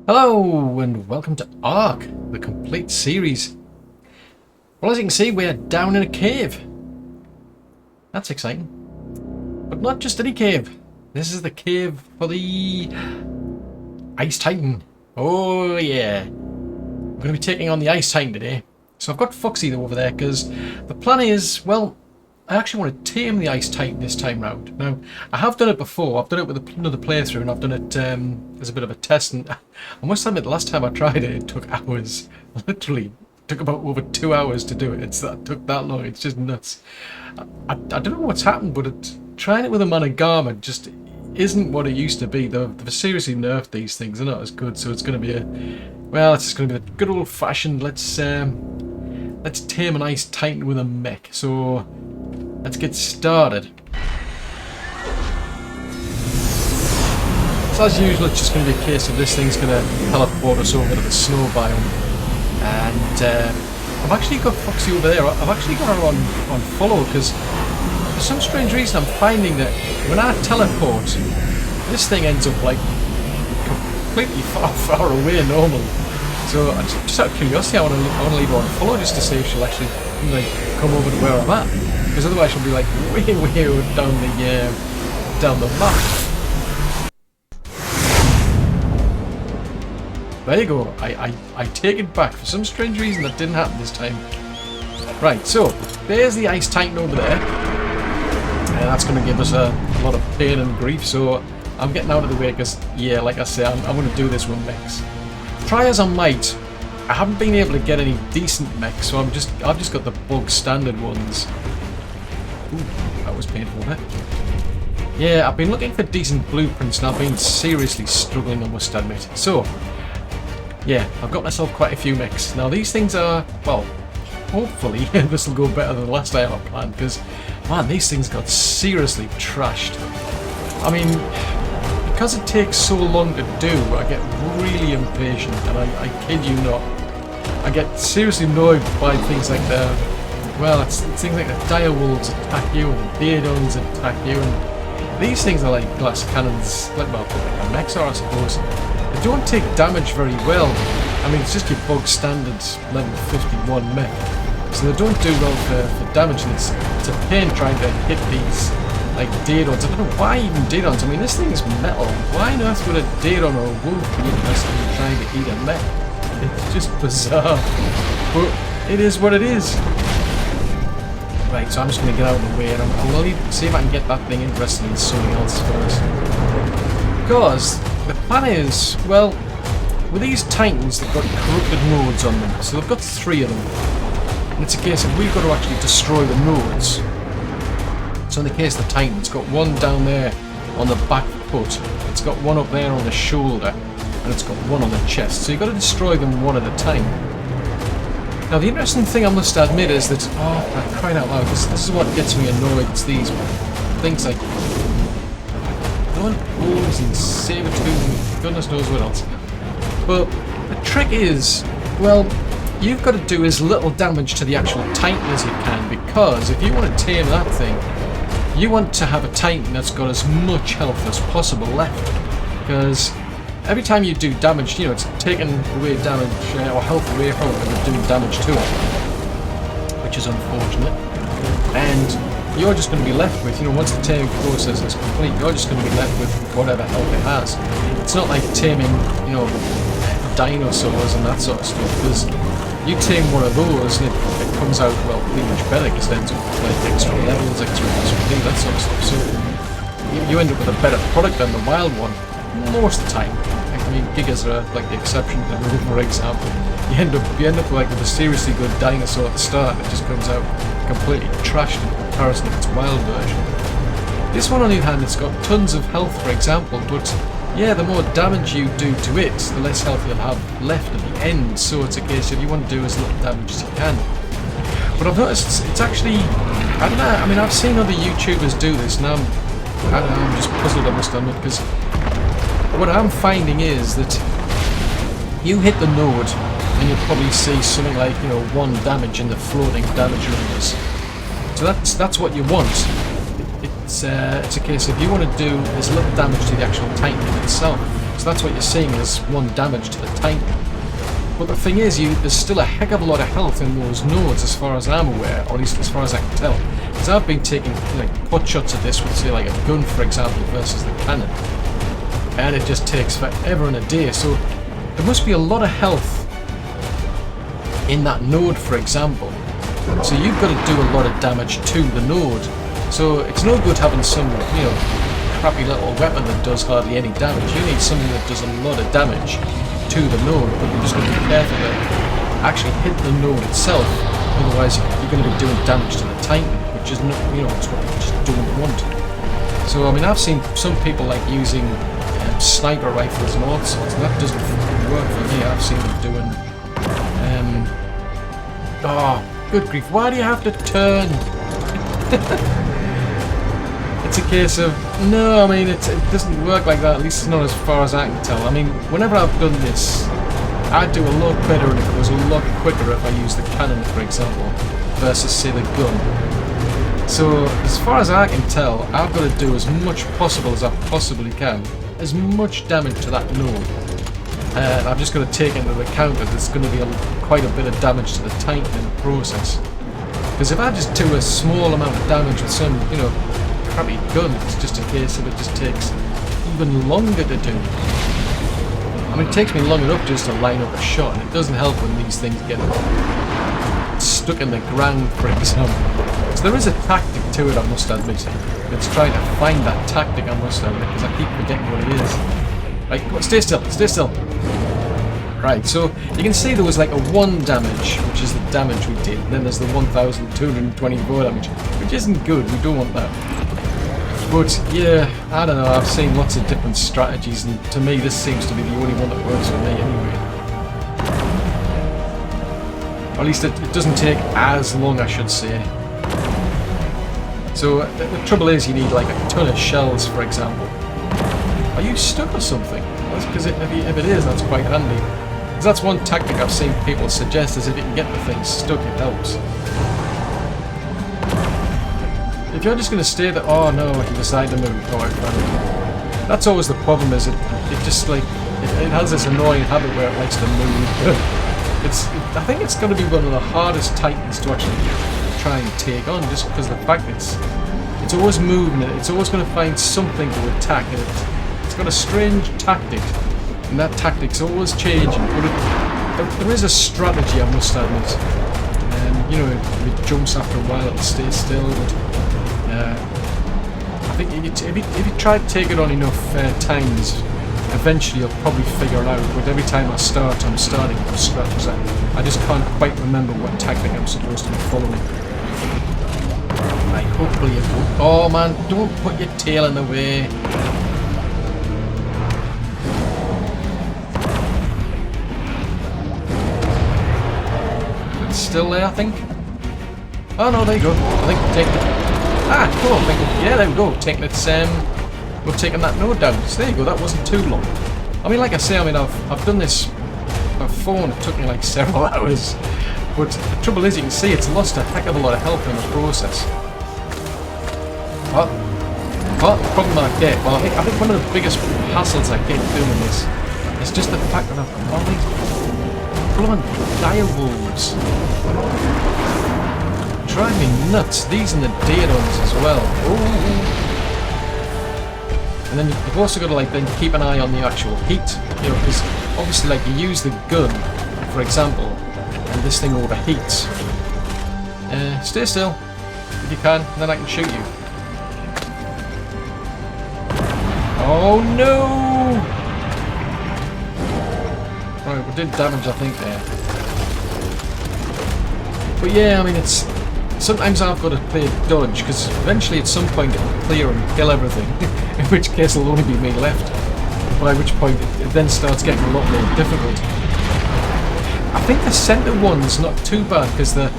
Hello and welcome to ARK, the complete series. Well, as you can see, we're down in a cave. That's exciting. But not just any cave. This is the cave for the Ice Titan. Oh yeah. We're going to be taking on the Ice Titan today. So I've got Foxy over there because the plan is, well, I actually want to tame the Ice Titan this time round. Now, I have done it before. I've done it with another playthrough, and I've done it as a bit of a test. And I must admit, the last time I tried it, it took hours. Literally, took about over 2 hours to do it. It took that long. It's just nuts. I don't know what's happened, but trying it with a Managama just isn't what it used to be. They've seriously nerfed these things. They're not as good. So it's going to be it's just going to be the good old-fashioned. Let's tame an Ice Titan with a mech. So let's get started. So as usual, it's just going to be a case of this thing's going to teleport us over to the snow biome. And I've actually got Foxy over there. I've actually got her on follow because for some strange reason I'm finding that when I teleport, this thing ends up like completely far away normally. So just out of curiosity, I want to leave her on follow just to see if she'll actually come over to where I'm at. Because otherwise she'll be like way down the map. There you go. I take it back. For some strange reason that didn't happen this time. Right, so there's the Ice Titan over there. And that's going to give us a lot of pain and grief. So I'm getting out of the way because, yeah, like I say, I'm going to do this with mechs. Try as I might, I haven't been able to get any decent mechs, so I've just got the bug standard ones. Ooh, that was painful, huh? Yeah, I've been looking for decent blueprints and I've been seriously struggling, I must admit. So, yeah, I've got myself quite a few mechs. Now these things are, well, hopefully this will go better than the last time I planned, because, man, these things got seriously trashed. I mean, because it takes so long to do, I get really impatient, and I kid you not, I get seriously annoyed by things like it's things like the direwolves attack you, and the Daedons attack you, and these things are like glass cannons, like a mechs are, I suppose. They don't take damage very well. I mean, it's just your bug standard level 51 mech, so they don't do well for damage, and it's a pain trying to hit these like Daedons. I don't know why even Daedons. I mean, this thing is metal. Why on earth would a Daedon or a wolf be interested in trying to eat a mech? It's just bizarre. But it is what it is. Right, so I'm just going to get out of the way, and I'm going to see if I can get that thing interested in something else first. Because the plan is, well, with these Titans, they've got corrupted nodes on them. So they've got 3 of them. And it's a case of we've got to actually destroy the nodes. So in the case of the Titan, it's got one down there on the back foot, it's got one up there on the shoulder, and it's got one on the chest. So you've got to destroy them one at a time. Now the interesting thing I must admit is that, oh, I'm crying out loud, this is what gets me annoyed. It's these things like Bulls and Sabertooth and goodness knows what else. But the trick is, well, you've got to do as little damage to the actual Titan as you can, because if you want to tame that thing, you want to have a Titan that's got as much health as possible left, because every time you do damage, it's taking away damage or health away from it and doing damage to it, which is unfortunate. And you're just going to be left with, once the taming process is complete, you're just going to be left with whatever health it has. It's not like taming, dinosaurs and that sort of stuff, because you tame one of those and it comes out, well, pretty much better, because it ends up with like extra levels, extra XP, that sort of stuff. So you end up with a better product than the wild one most of the time. I mean, Gigas are like the exception to the rule, for example. You end up like with a seriously good dinosaur at the start, and it just comes out completely trashed in comparison to its wild version. This one, on the other hand, it's got tons of health, for example, but yeah, the more damage you do to it, the less health you'll have left at the end. So it's a case of you want to do as little damage as you can. But I've noticed it's actually, I don't know, I mean, I've seen other YouTubers do this, and I'm just puzzled, I must admit, because what I'm finding is that you hit the node and you'll probably see something like 1 damage in the floating damage numbers. So that's what you want. It's a case of you want to do as little damage to the actual Titan itself So that's what you're seeing is 1 damage to the Titan. But the thing is, there's still a heck of a lot of health in those nodes as far as I'm aware, or at least as far as I can tell. Because I've been taking like pot shots at this with, say, like a gun, for example, versus the cannon. And it just takes forever and a day, so there must be a lot of health in that node, for example. So you've got to do a lot of damage to the node. So it's no good having some, crappy little weapon that does hardly any damage. You need something that does a lot of damage to the node, but you're just going to be careful to actually hit the node itself, otherwise you're going to be doing damage to the Titan, which is not, it's what you just don't want. So I mean, I've seen some people like using sniper rifles and all sorts, and that doesn't work for me. I've seen them doing oh, good grief, why do you have to turn? It's a case of, no, I mean, it doesn't work like that, at least it's not as far as I can tell. I mean, whenever I've done this, I do a lot better and it goes a lot quicker if I use the cannon, for example, versus, say, the gun. So, as far as I can tell, I've got to do as much possible as I possibly can, as much damage to that node. And I've just got to take into account that there's going to be quite a bit of damage to the Titan in the process. Because if I just do a small amount of damage with some, crappy gun, it's just a case of it just takes even longer to do. I mean, it takes me long enough just to line up a shot, and it doesn't help when these things get stuck in the ground, for example. So there is a tactic to it, I must admit. It's trying to find that tactic, I must admit, because I keep forgetting what it is. Right, come on, stay still, stay still. Right, so you can see there was like a 1 damage, which is the damage we did, and then there's the 1,224 damage, which isn't good, we don't want that. But yeah, I don't know, I've seen lots of different strategies, and to me this seems to be the only one that works for me anyway. Or at least it doesn't take as long, I should say. So the trouble is you need like a ton of shells, for example. Are you stuck or something? Because if it is, that's quite handy. Because that's one tactic I've seen people suggest, is if you can get the thing stuck, it helps. If you're just going to stay there, oh no, you decide to move. Oh, I found it. That's always the problem, is it just like, it has this annoying habit where it likes to move. I think it's going to be one of the hardest Titans to actually try and take on, just because of the fact it's always moving, it's always going to find something to attack, and it's got a strange tactic, and that tactic's always changing, but there is a strategy, I must admit. If it jumps after a while, it'll stay still. I think if you try to take it on enough times, eventually you'll probably figure it out. But every time I start, I'm starting from scratch. I just can't quite remember what tactic I'm supposed to be following. Right, hopefully it will. Oh man, don't put your tail in the way. It's still there, I think. Oh no, there you go. I think we've taken it. Ah, cool. I think yeah, there we go. Taking it. We've taken that node down. So there you go. That wasn't too long. I mean, like I say, I've done this before, and it took me like several hours. But the trouble is, you can see it's lost a heck of a lot of health in the process. What the problem I get? Well, I think one of the biggest hassles I get doing this is just the fact that I've got all these blooming direwolves. Drive me nuts. These and the Daedons as well. Ooh. And then you've also got to like then keep an eye on the actual heat, because obviously like you use the gun, for example, and this thing overheats. Stay still if you can, and then I can shoot you. Oh no! Right, we did damage, I think, there. But yeah, I mean, it's sometimes I've got to play dodge, because eventually at some point it'll clear and kill everything, in which case it'll only be me left, by which point it then starts getting a lot more difficult. I think the centre one's not too bad, because the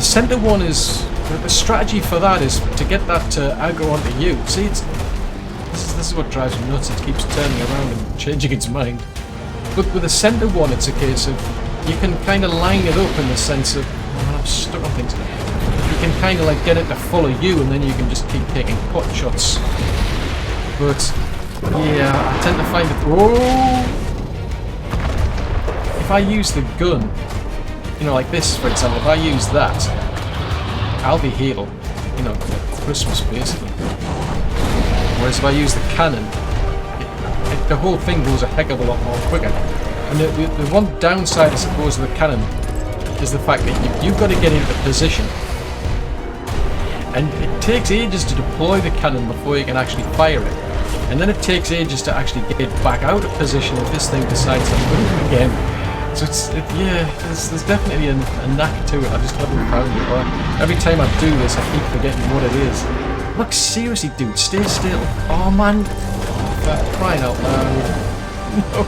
centre one is, the strategy for that is to get that to aggro onto you. See, this is what drives me nuts, it keeps turning around and changing its mind. But with the centre one, it's a case of, you can kind of line it up in the sense of, oh, I'm stuck on things. You can kind of like get it to follow you, and then you can just keep taking pot shots. But Yeah, I tend to find it... Oh! If I use the gun, you know, like this, for example, if I use that, I'll be here till, you know, Christmas, basically. Whereas if I use the cannon, the whole thing goes a heck of a lot more quicker. And the one downside, I suppose, of the cannon is the fact that you've got to get into position. And it takes ages to deploy the cannon before you can actually fire it. And then it takes ages to actually get back out of position if this thing decides to move again. So there's definitely a knack to it. I just haven't found it. But every time I do this, I keep forgetting what it is. Look, seriously, dude, stay still. Oh, man. Oh, for crying out loud.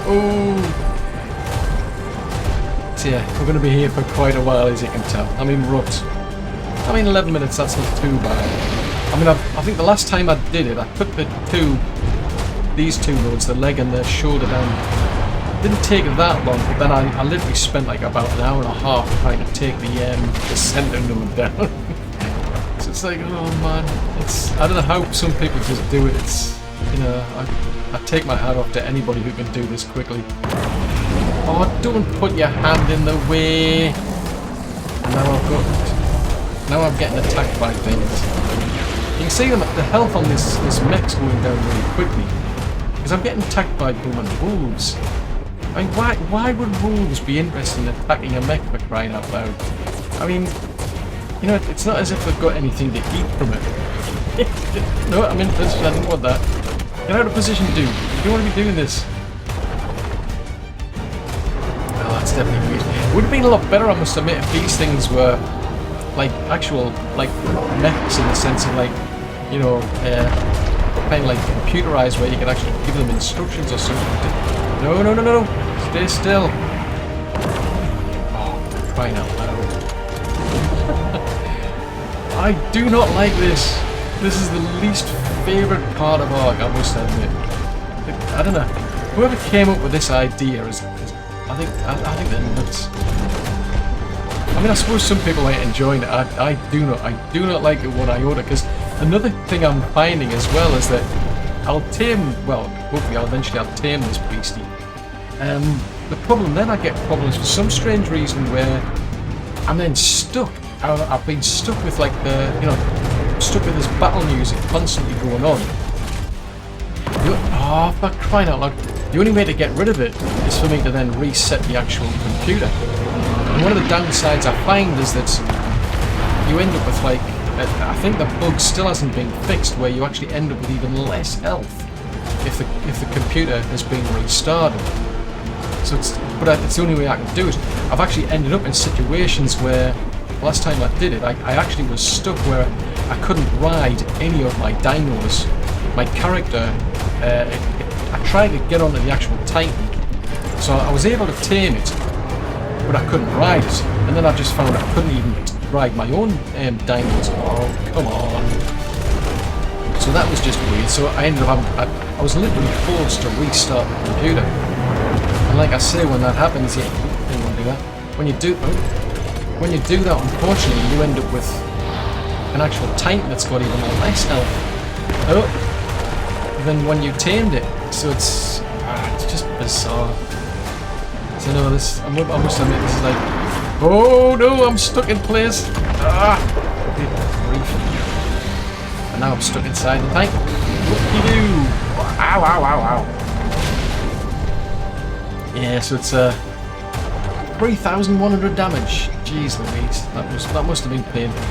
No. So yeah, we're going to be here for quite a while, as you can tell. I mean, rut. 11 minutes, that's not too bad. I mean, I think the last time I did it, I put these two loads, the leg and the shoulder down. It didn't take that long, but then I literally spent like about an hour and a half trying to take the center node down. So it's like, oh man, I don't know how some people just do it. It's, you know, I take my hat off to anybody who can do this quickly. Oh, don't put your hand in the way. Now I'm getting attacked by things. You can see the health on this mech's going down really quickly. Because I'm getting attacked by blooming wolves. I mean, why would wolves be interested in attacking a mech, for crying out loud? I mean, you know, it's not as if they've got anything to eat from it. No, I'm in position, I didn't want that. Get out of position, dude. You don't want to be doing this. Oh, that's definitely weird. It would have been a lot better, I must admit, if these things were like actual, like, mechs in the sense of, like, you know, kind of like computerized, where you can actually give them instructions or something. No. Stay still. Oh, crying out loud. I do not like this. This is the least favourite part of ARK, I must admit. I don't know. Whoever came up with this idea is I think they're nuts. I mean, I suppose some people ain't enjoying it. I do not like it one iota, because another thing I'm finding as well is that hopefully I'll eventually tame this beastie. The problem then, I get problems for some strange reason where I'm then stuck. I've been stuck with like stuck with this battle music constantly going on. Oh, for crying out loud. The only way to get rid of it is for me to then reset the actual computer. And one of the downsides I find is that you end up with, like, I think the bug still hasn't been fixed, where you actually end up with even less health if the computer has been restarted. So it's the only way I can do it. I've actually ended up in situations where last time I did it, I actually was stuck where I couldn't ride any of my dinos. My character, I tried to get onto the actual Titan, so I was able to tame it, but I couldn't ride it. And then I just found I couldn't even ride my own dinos. Oh, come on. So that was just weird. So I ended up I was literally forced to restart the computer. And like I say, when that happens, you don't want to do that. When you do that, unfortunately, you end up with an actual Titan that's got even less health. Than when you tamed it. So it's just bizarre. So no, I must admit, this is like, oh no, I'm stuck in place. And now I'm stuck inside the tank. Whoop-de-doo. Ow, ow, ow, ow. Yeah, so it's 3,100 damage. Jeez Louise, that must have been painful.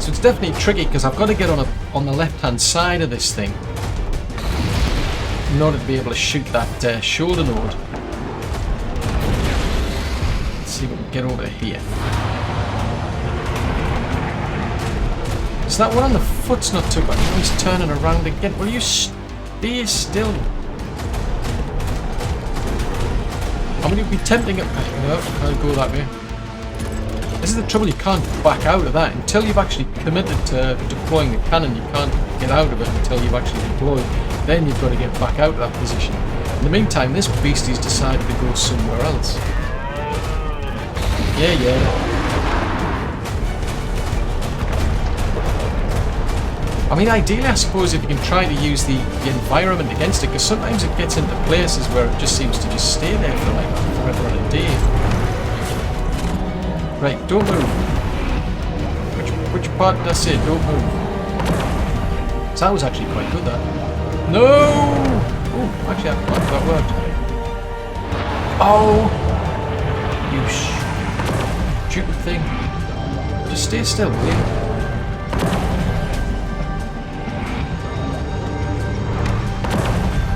So it's definitely tricky, because I've got to get on the left-hand side of this thing in order to be able to shoot that shoulder node. Let's see if we can get over here. So that one on the foot's not too bad. Now he's turning around again. Will you stay still? I'm going to be tempting it. No, I'll go that way. This is the trouble, you can't back out of that. Until you've actually committed to deploying the cannon, you can't get out of it until you've actually deployed. Then you've got to get back out of that position. In the meantime, this beastie's decided to go somewhere else. Yeah. I mean, ideally, I suppose if you can try to use the environment against it, because sometimes it gets into places where it just seems to just stay there for like forever and a day. Right, don't move. Which part did I say don't move? So that was actually quite good, that. No! Oh, actually, that worked. Oh! You stupid thing. Just stay still, will you?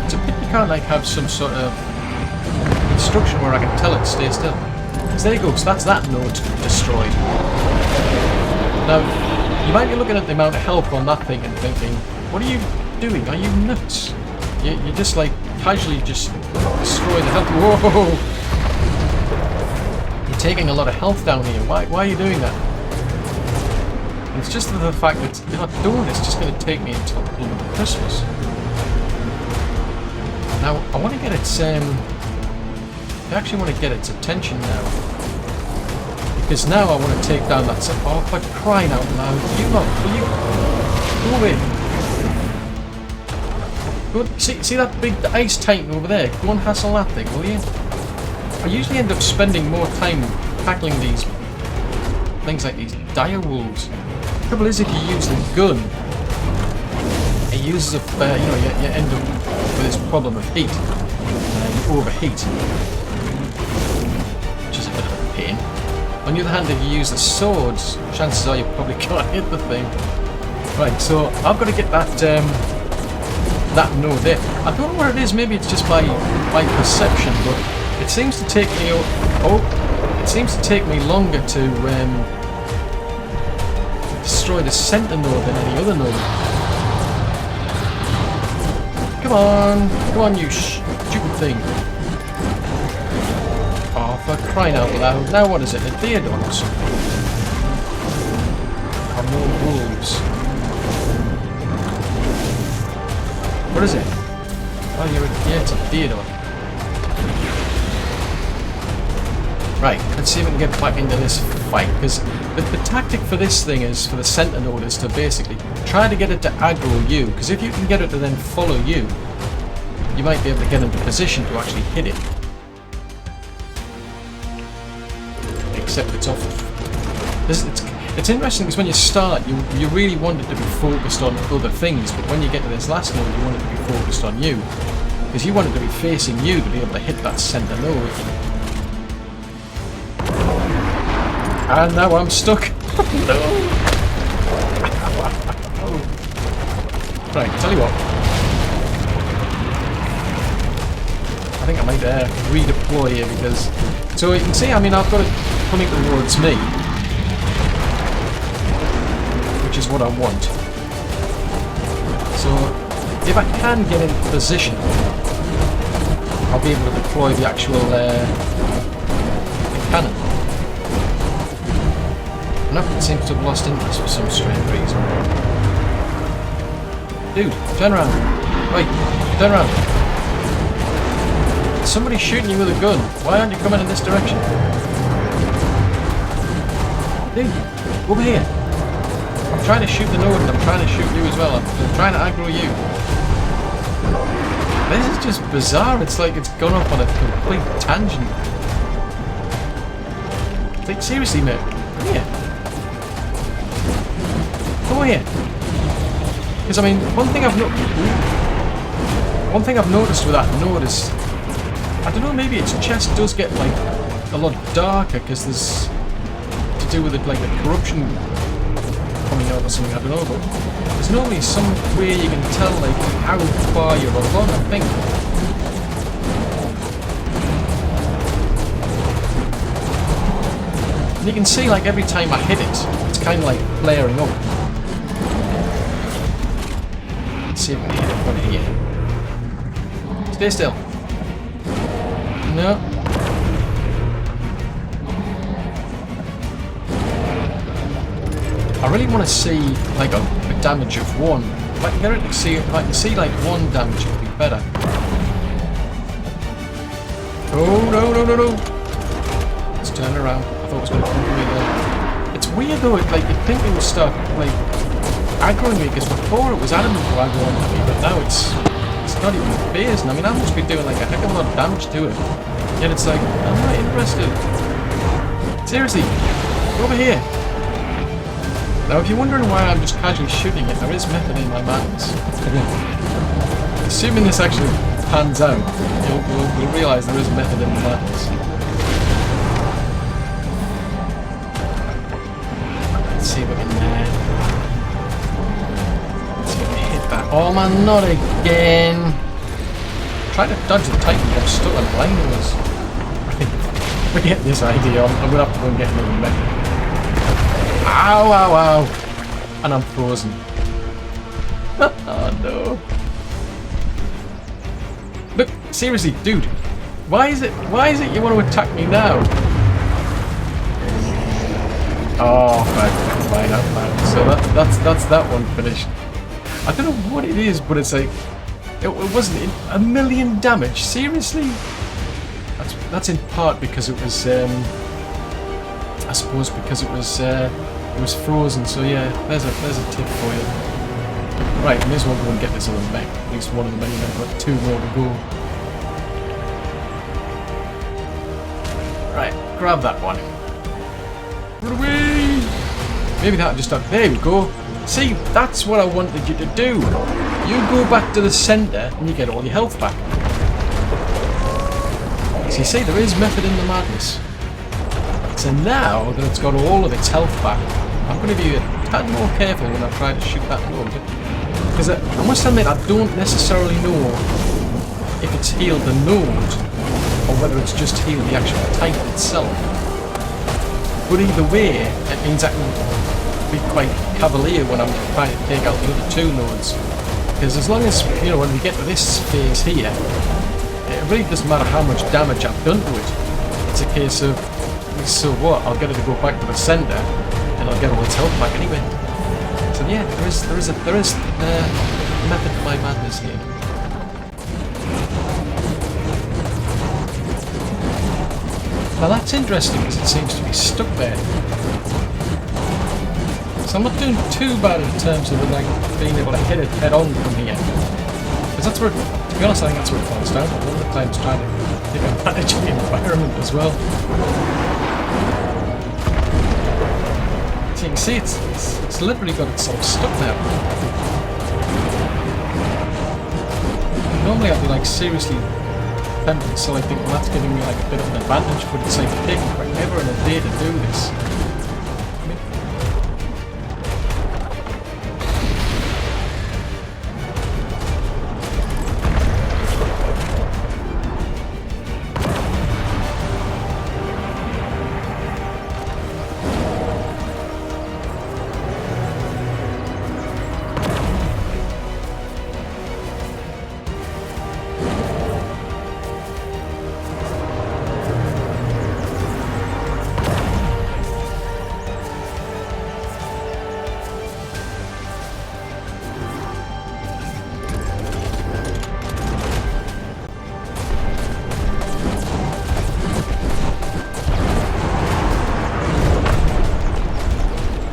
It's a pity you can't like have some sort of instruction where I can tell it to stay still. So there you go, so that's that node destroyed. Now, you might be looking at the amount of health on that thing and thinking, what are you doing? Are you nuts? You just like casually just destroy the health. Whoa! You're taking a lot of health down here. Why are you doing that? And it's just the fact that you're not doing this. It's just going to take me until Christmas. Now, I want to get its I actually want to get its attention now. Because now I want to take down that... Oh, for crying out loud. You lot, will you... Go away. Go, see that big ice titan over there? Go and hassle that thing, will you? I usually end up spending more time tackling these... things like these dire wolves. The trouble is, if you use the gun, it uses up... you end up with this problem of heat. You overheat. Which is a bit of a pain. On the other hand, if you use the swords, chances are you probably can't hit the thing. Right, so I've got to get that that node there. I don't know where it is. Maybe it's just my perception, but it seems to take me it seems to take me longer to destroy the center node than any other node. Come on, you stupid thing. Oh, for crying out loud. Now what is it? A Deodon or something? Or more wolves? What is it? Oh, yeah, it's a Deodon. Right, let's see if we can get back into this fight, because the tactic for this thing is, for the center node, is to basically try to get it to aggro you, because if you can get it to then follow you, you might be able to get into position to actually hit it. Except it's off. It's interesting because when you start, you really want it to be focused on other things, but when you get to this last node, you want it to be focused on you, because you want it to be facing you to be able to hit that center node. And now I'm stuck. No. Right, tell you what. I think I might redeploy here, because... So you can see, I mean, I've got it coming towards me. Which is what I want. So, if I can get into position, I'll be able to deploy the actual cannon. And that seems to have lost interest for some strange reason. Dude, turn around. Wait, turn around. Somebody's shooting you with a gun. Why aren't you coming in this direction? Dude, over here. I'm trying to shoot the node and I'm trying to shoot you as well. I'm trying to aggro you. This is just bizarre. It's like it's gone off on a complete tangent. Like, seriously, mate. Come here. Come here. Because, I mean, one thing I've noticed with that node is... I don't know, maybe its chest does get, like, a lot darker because there's... to do with it, like, the corruption coming out or something, I don't know, but there's normally some way you can tell, like, how far you're along, I think. And you can see, like, every time I hit it, it's kind of, like, flaring up. Let's see if we can hit it from here. Stay still. No. I really want to see like a damage of one. If I can get it to see, if I can see like one damage, it would be better. Oh no! Let's turn around. I thought it was going to come to me there. It's weird though. Like you'd think it would start like aggroing me, because before it was adamant to aggro onto me, but now it's not even phasing. I mean, I must be doing like a heck of a lot of damage to it. Yet it's like, I'm not interested. Seriously, go over here. Now, if you're wondering why I'm just casually shooting it, there is method in my madness. Assuming this actually pans out, you'll realise there is method in the madness. Let's see if we can hit that. Oh man, not again! Trying to dodge the Titan, but I'm stuck on blinders. Forget this idea, I'm gonna have to go and get another method. Ow, ow, ow! And I'm frozen. Oh no. Look, seriously, dude. Why is it you want to attack me now? Oh, fine, I'm fine. So that's that one finished. I don't know what it is, but it's like it wasn't a million damage. Seriously? That's in part because it was I suppose because it was frozen. So yeah, there's a tip for you. Right, may as well go and get this other mech. At least one of them anyway. I've got 2 more to go. Right, grab that one. Run away! Maybe that'll just... There we go. See, that's what I wanted you to do. You go back to the centre and you get all your health back. So you see, there is method in the madness. So now that it's got all of its health back, I'm going to be a tad more careful when I try to shoot that node. Because I must admit, I don't necessarily know if it's healed the node or whether it's just healed the actual Titan itself. But either way, it means I can be quite cavalier when I'm trying to take out the other 2 nodes. Because as long as, you know, when we get to this phase here, it really doesn't matter how much damage I've done to it. It's a case of, so what, I'll get it to go back to the centre and I'll get all its health back anyway. So yeah, there is method to my madness here. Now that's interesting because it seems to be stuck there. So I'm not doing too bad in terms of like being able to hit it head on from here. Because that's where, to be honest, I think that's where it falls down. A lot of the times trying to take advantage of the environment as well. So you can see it's literally got itself stuck now. Normally I'd be like seriously tempted, so I think well, that's giving me like a bit of an advantage, but it's like taking forever and a day to do this.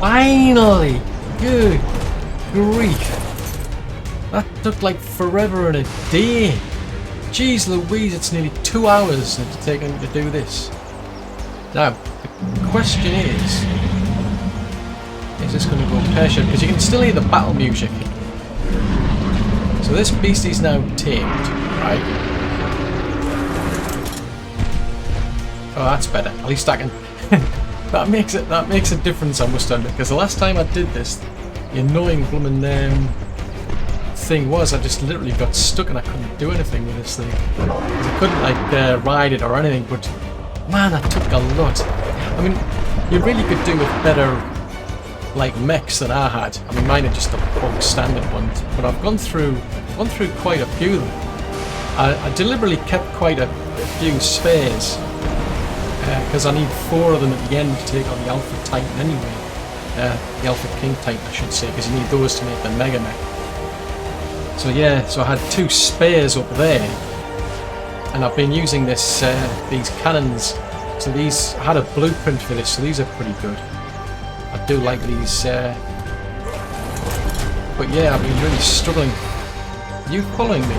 Finally! Good grief! That took like forever and a day! Jeez Louise, it's nearly 2 hours to take him to do this. Now, the question is this going to go pear-shaped? Because you can still hear the battle music. So this beast is now tamed, right? Oh, that's better. At least I can... That makes a difference, I must admit, because the last time I did this, the annoying blooming thing was I just literally got stuck and I couldn't do anything with this thing. I couldn't like ride it or anything, but man, that took a lot. I mean, you really could do with better like mechs than I had. I mean, mine are just the bog standard ones, but I've gone through quite a few of them. I deliberately kept quite a few spares. Because I need 4 of them at the end to take on the Alpha Titan anyway. The Alpha King Titan, I should say, because you need those to make the Mega Mech. So yeah, so I had 2 spares up there, and I've been using this these cannons. So these, I had a blueprint for this, so these are pretty good. I do like these but yeah, I've been really struggling. Are you following me?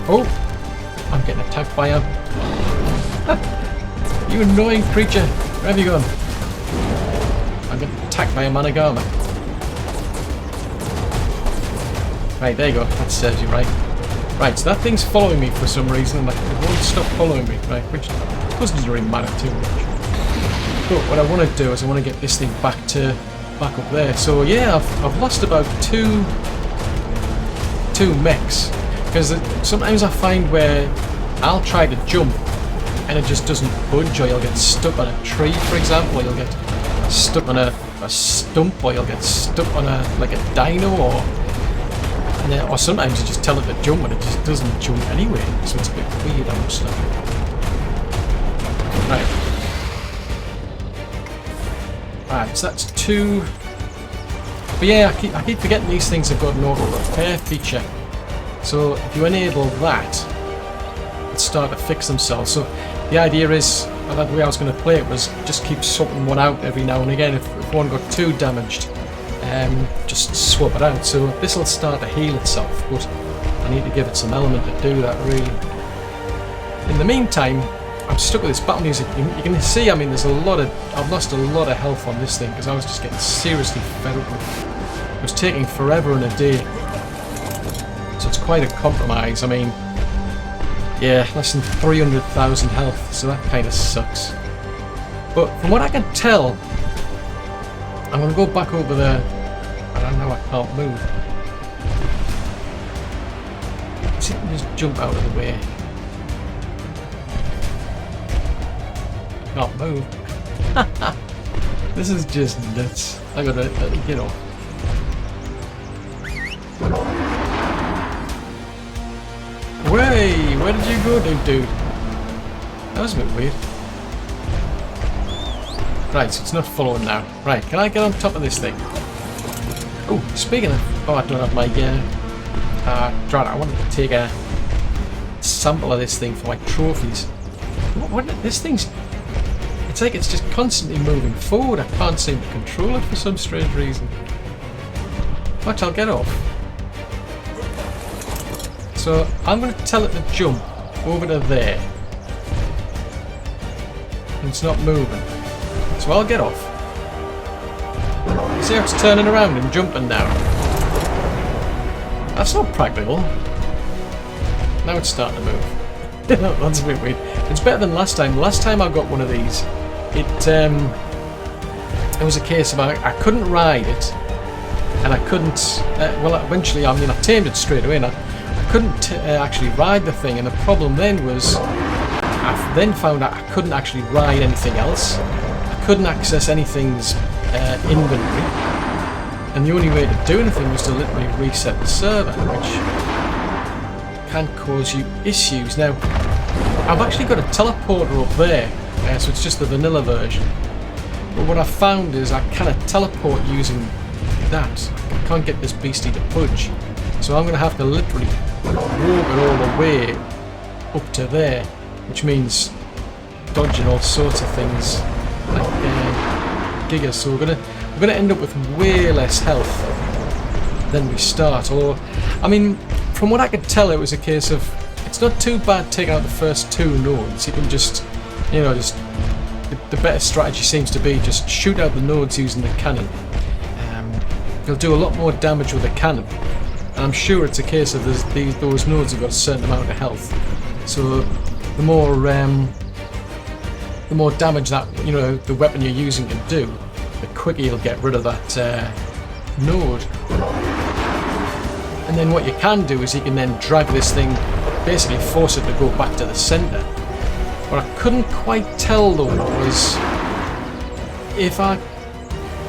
Oh! I'm getting attacked by him. You annoying creature! Where have you gone? I'm getting attacked by a Managama. Right, there you go. That serves you right. Right, so that thing's following me for some reason, and it won't stop following me. Right, which doesn't really matter too much. But what I want to do is I want to get this thing back up there. So yeah, I've lost about two mechs, because sometimes I find where I'll try to jump and it just doesn't budge, or you'll get stuck on a tree, for example, or you'll get stuck on a stump, or you'll get stuck on a dino, or sometimes you just tell it to jump and it just doesn't jump anyway, so it's a bit weird, I must say. Right, so that's two. But yeah, I keep forgetting these things have got an auto repair feature. So if you enable that, it'll start to fix themselves. So the idea is, well, the way I was going to play it was just keep swapping one out every now and again. If one got too damaged, just swap it out. So this will start to heal itself, but I need to give it some element to do that, really. In the meantime, I'm stuck with this battle music. You can see, I mean, I've lost a lot of health on this thing because I was just getting seriously fed up with it. It was taking forever and a day. So it's quite a compromise. I mean, yeah, less than 300,000 health, so that kind of sucks. But from what I can tell, I'm going to go back over there. I don't know, I can't move. Let's see if I can just jump out of the way. Can't move. This is just nuts. I gotta get off. Way, where did you go, dude? That was a bit weird. Right, so it's not following now. Right, can I get on top of this thing? Oh, speaking of, I don't have my right, I wanted to take a sample of this thing for my trophies. What this thing's? It's like it's just constantly moving forward. I can't seem to control it for some strange reason. Watch, I'll get off. So I'm going to tell it to jump over to there. And it's not moving. So I'll get off. See how it's turning around and jumping now? That's not practical. Now it's starting to move. That's a bit weird. It's better than last time. Last time I got one of these, it was a case of I couldn't ride it, and I couldn't. Well, eventually, I mean, I tamed it straight away. And I couldn't actually ride the thing, and the problem then was I then found out I couldn't actually ride anything else. I couldn't access anything's inventory, and the only way to do anything was to literally reset the server, which can cause you issues. Now, I've actually got a teleporter up there, so it's just the vanilla version. But what I found is I cannot teleport using that. I can't get this beastie to budge. So I'm going to have to literally walk it all the way up to there, which means dodging all sorts of things like gigas. So we're going to end up with way less health than we start. Or, I mean, from what I could tell, it was a case of it's not too bad taking out the first two nodes. You can just, you know, just the better strategy seems to be just shoot out the nodes using the cannon. You'll do a lot more damage with a cannon. And I'm sure it's a case of those nodes have got a certain amount of health. So the more damage that, you know, the weapon you're using can do, the quicker you'll get rid of that node. And then what you can do is you can then drag this thing, basically force it to go back to the centre. What I couldn't quite tell though was if I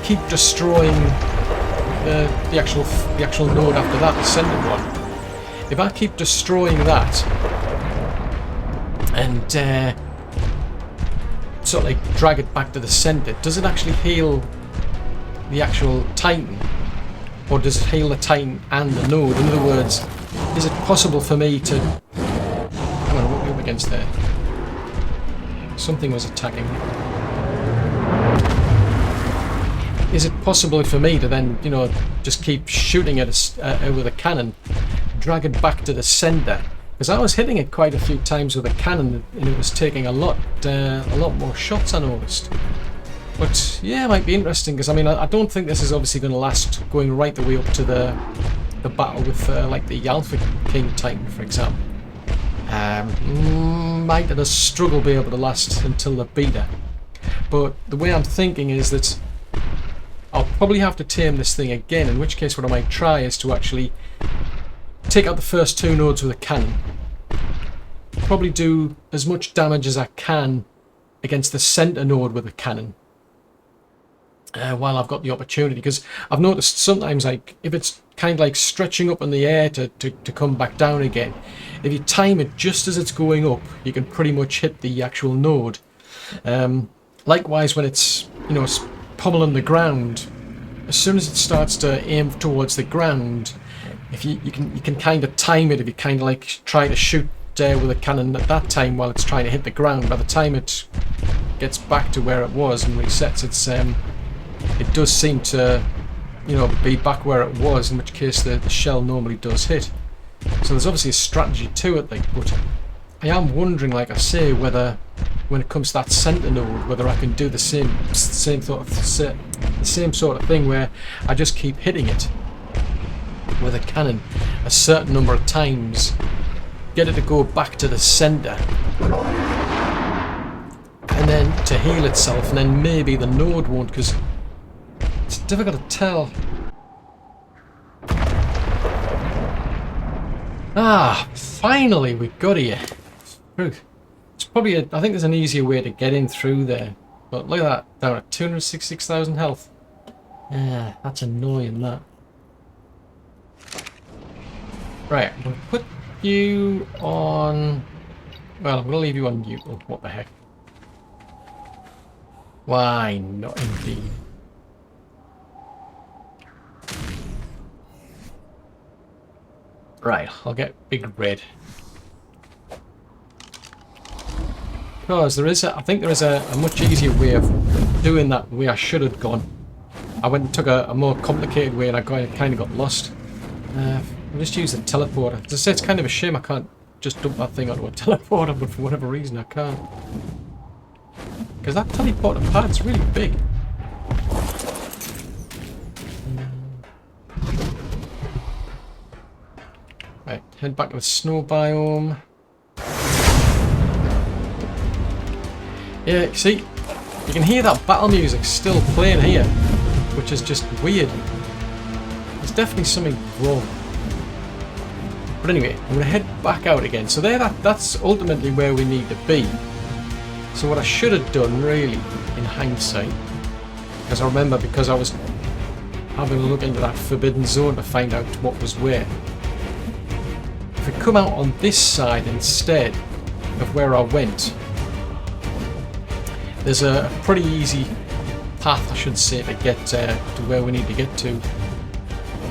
keep destroying the actual node after that, the centre one. If I keep destroying that and sort of like drag it back to the centre, does it actually heal the actual Titan? Or does it heal the Titan and the node? In other words, is it possible for me to... Hang on, what are we up against there? Something was attacking me. is it possible for me to then, you know, just keep shooting at it with a cannon, drag it back to the centre? Because I was hitting it quite a few times with a cannon, and it was taking a lot more shots, I noticed. But yeah, it might be interesting, because I mean, I don't think this is obviously going to last going right the way up to the battle with like the Alpha King Titan, for example. Might at a struggle be able to last until the beta. But the way I'm thinking is that I'll probably have to tame this thing again, in which case what I might try is to actually take out the first 2 nodes with a cannon. Probably do as much damage as I can against the centre node with a cannon. While I've got the opportunity, because I've noticed sometimes, like, if it's kind of like stretching up in the air to come back down again, if you time it just as it's going up, you can pretty much hit the actual node. Likewise, when it's, you know, pummeling the ground, as soon as it starts to aim towards the ground, if you can kind of time it. If you kind of like try to shoot with a cannon at that time while it's trying to hit the ground, by the time it gets back to where it was and resets, it does seem to, you know, be back where it was, in which case the shell normally does hit. So there's obviously a strategy to it, like, but I am wondering, like I say, whether when it comes to that centre node, whether I can do the same sort of thing where I just keep hitting it with a cannon a certain number of times, get it to go back to the centre, and then to heal itself, and then maybe the node won't, because it's difficult to tell. Ah, finally we got here. It's probably I think there's an easier way to get in through there. But look at that, down at 266,000 health. Yeah, that's annoying, that. Right, I'm going to put you on... Well, I'm going to leave you on neutral. What the heck? Why not, indeed? Right, I'll get Big Red. Because I think there is a much easier way of doing that the way I should have gone. I went and took a more complicated way and I kind of got lost. I'll just use the teleporter. As I say, it's kind of a shame I can't just dump that thing onto a teleporter, but for whatever reason I can't. Because that teleporter pad's really big. Right, head back to the snow biome. Yeah, see, you can hear that battle music still playing here, which is just weird. There's definitely something wrong. But anyway, I'm going to head back out again. So there, that's ultimately where we need to be. So what I should have done, really, in hindsight, because I remember, because I was having a look into that forbidden zone to find out what was where. If we come out on this side instead of where I went, there's a pretty easy path, I should say, to get to where we need to get to.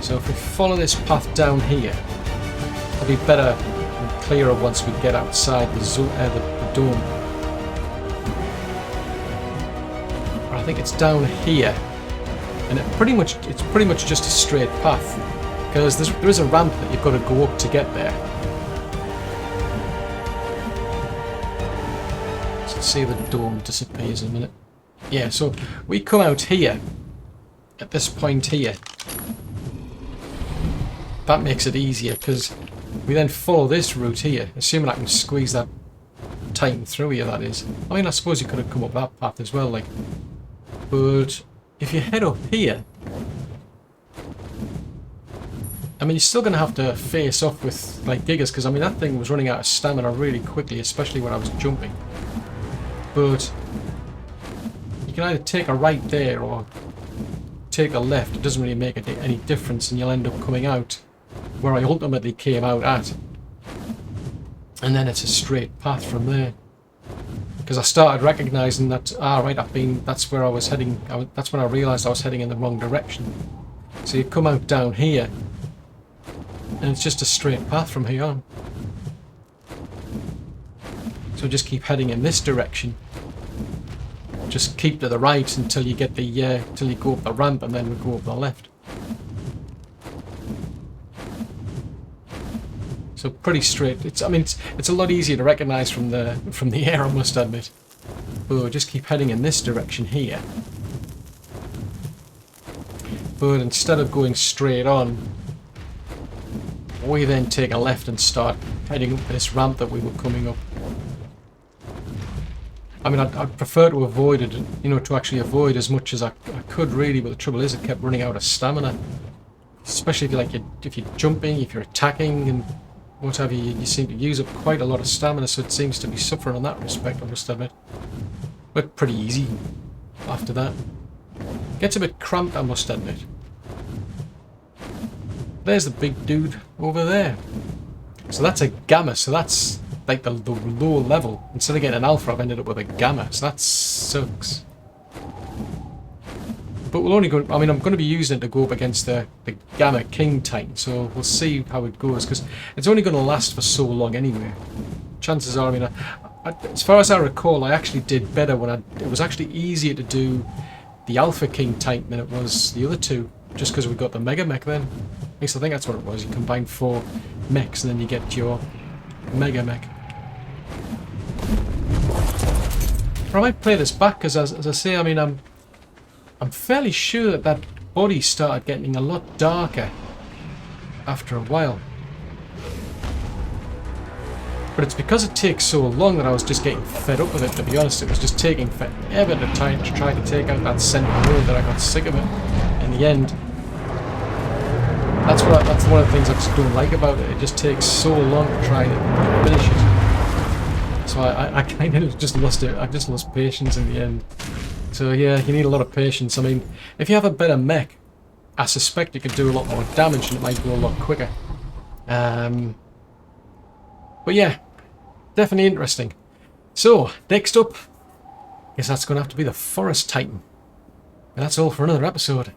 So if we follow this path down here, it'll be better and clearer once we get outside the dome. I think it's down here, and it's pretty much just a straight path, because there is a ramp that you've got to go up to get there. See, the dome disappears in a minute. Yeah, so we come out here at this point here. That makes it easier, because we then follow this route here, assuming I can squeeze that Titan through here, that is. I mean, I suppose you could have come up that path as well, like. But if you head up here, I mean, you're still going to have to face off with like Gigas, because I mean that thing was running out of stamina really quickly, especially when I was jumping. But you can either take a right there or take a left. It doesn't really make any difference, and you'll end up coming out where I ultimately came out at. And then it's a straight path from there. Because I started recognising that, right, that's where I was heading. That's when I realised I was heading in the wrong direction. So you come out down here, and it's just a straight path from here on. So just keep heading in this direction. just keep to the right until you get the till you go up the ramp, and then we go up the left. So pretty straight. I mean, it's a lot easier to recognise from the air, I must admit. But we'll just keep heading in this direction here. But instead of going straight on, we then take a left and start heading up this ramp that we were coming up. I mean, I'd prefer to avoid it, you know, to actually avoid as much as I could really, but the trouble is I kept running out of stamina. Especially if you're jumping, if you're attacking and what have you, you seem to use up quite a lot of stamina, so it seems to be suffering in that respect, I must admit. But pretty easy after that. Gets a bit cramped, I must admit. There's the big dude over there. So that's a gamma, so that's like the lower level. Instead of getting an alpha, I've ended up with a gamma, so that sucks. But we'll only go, I mean, I'm going to be using it to go up against the Gamma King Titan, so we'll see how it goes, because it's only going to last for so long anyway. Chances are, I mean, as far as I recall, I actually did better when it was actually easier to do the Alpha King Titan than it was the other two, just because we got the Mega Mech then. At least I think that's what it was. You combine 4 mechs and then you get your Mega Mech. But I might play this back, because as I say, I mean, I'm fairly sure that that body started getting a lot darker after a while. But it's because it takes so long that I was just getting fed up with it, to be honest. It was just taking forever to try to take out that center road that I got sick of it in the end. That's one of the things I just don't like about it. It just takes so long to try to finish it. So I kind of just lost it. I just lost patience in the end. So yeah, you need a lot of patience. I mean, if you have a better mech, I suspect you could do a lot more damage and it might go a lot quicker. But yeah, definitely interesting. So, next up, I guess that's going to have to be the Forest Titan. And that's all for another episode.